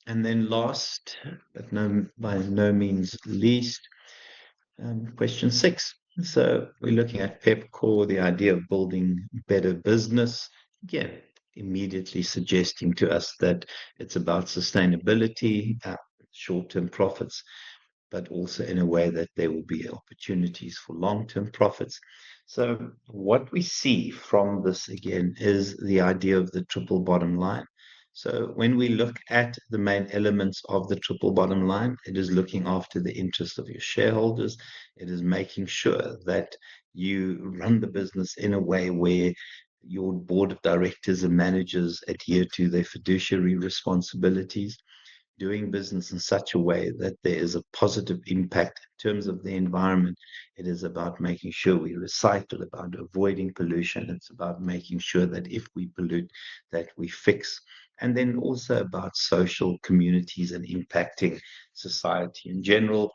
And then last, but by no means least, question 6. So we're looking at PEPCOR, the idea of building better business. Again, immediately suggesting to us that it's about sustainability, short-term profits, but also in a way that there will be opportunities for long-term profits. So what we see from this again is the idea of the triple bottom line. So when we look at the main elements of the triple bottom line, it is looking after the interest of your shareholders. It is making sure that you run the business in a way where your board of directors and managers adhere to their fiduciary responsibilities, doing business in such a way that there is a positive impact in terms of the environment. It is about making sure we recycle, about avoiding pollution. It's about making sure that if we pollute, that we fix. And then also about social communities and impacting society in general,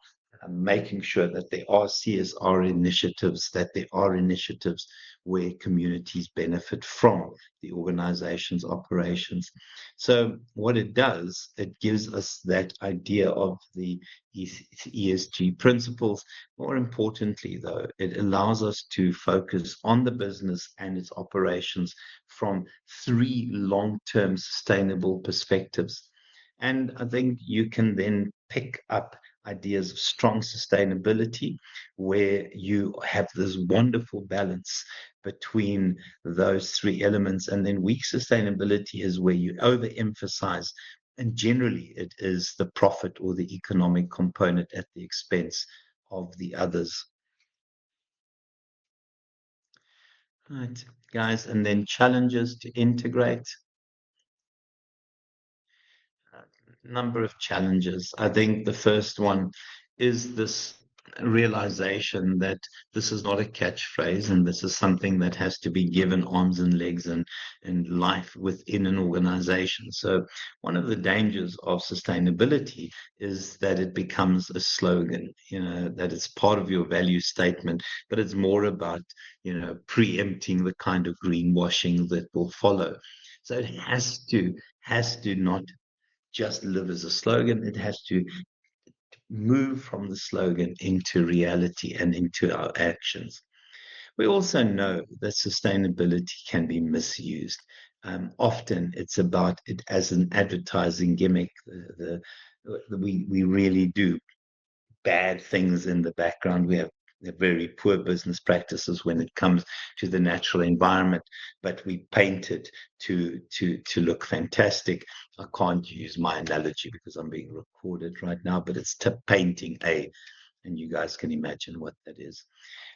making sure that there are CSR initiatives, that there are initiatives where communities benefit from the organization's operations. So what it does, it gives us that idea of the ESG principles. More importantly, though, it allows us to focus on the business and its operations from 3 long-term sustainable perspectives. And I think you can then pick up ideas of strong sustainability, where you have this wonderful balance between those 3 elements. And then weak sustainability is where you overemphasize, and generally it is the profit or the economic component at the expense of the others. Right, guys, and then challenges to integrate. Number of challenges. I think the first one is this realization that this is not a catchphrase, and this is something that has to be given arms and legs and life within an organization. So one of the dangers of sustainability is that it becomes a slogan, that it's part of your value statement, but it's more about, preempting the kind of greenwashing that will follow. So it has to not just live as a slogan. It has to move from the slogan into reality and into our actions. We also know that sustainability can be misused. Often it's about it as an advertising gimmick. We really do bad things in the background. We have very poor business practices when it comes to the natural environment, but we paint it to look fantastic. I can't use my analogy because I'm being recorded right now, but it's painting and you guys can imagine what that is.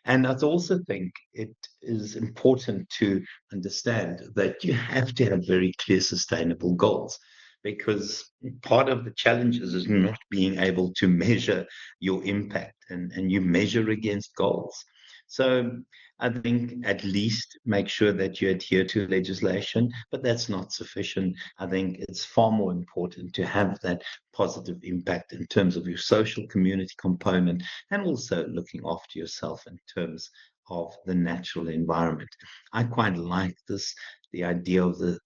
And I also think it is important to understand that you have to have very clear sustainable goals, because part of the challenges is not being able to measure your impact, and you measure against goals. So I think at least make sure that you adhere to legislation, but that's not sufficient. I think it's far more important to have that positive impact in terms of your social community component, and also looking after yourself in terms of the natural environment. I quite like the idea of the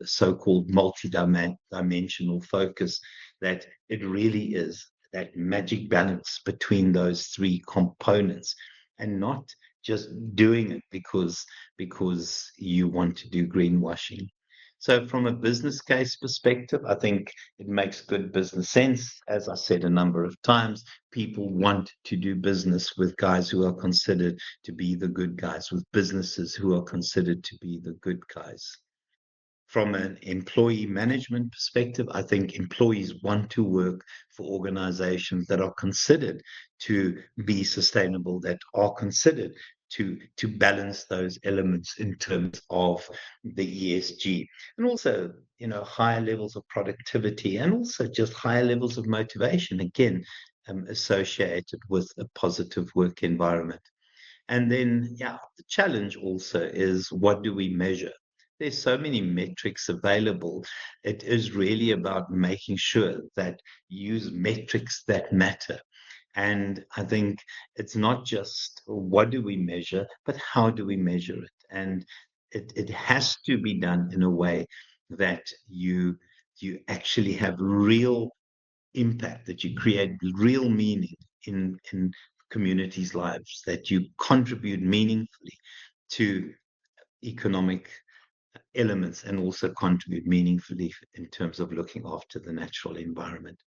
so-called multi-dimensional focus, that it really is that magic balance between those 3 components, and not just doing it because you want to do greenwashing. So from a business case perspective, I think it makes good business sense. As I said a number of times, people want to do business with guys who are considered to be the good guys, with businesses who are considered to be the good guys. From an employee management perspective, I think employees want to work for organizations that are considered to be sustainable, that are considered to balance those elements in terms of the ESG, and also, higher levels of productivity, and also just higher levels of motivation, again, associated with a positive work environment. And then, yeah, the challenge also is, what do we measure? There's so many metrics available. It is really about making sure that you use metrics that matter. And I think it's not just what do we measure, but how do we measure it? And it has to be done in a way that you you actually have real impact, that you create real meaning in communities' lives, that you contribute meaningfully to economic elements and also contribute meaningfully in terms of looking after the natural environment.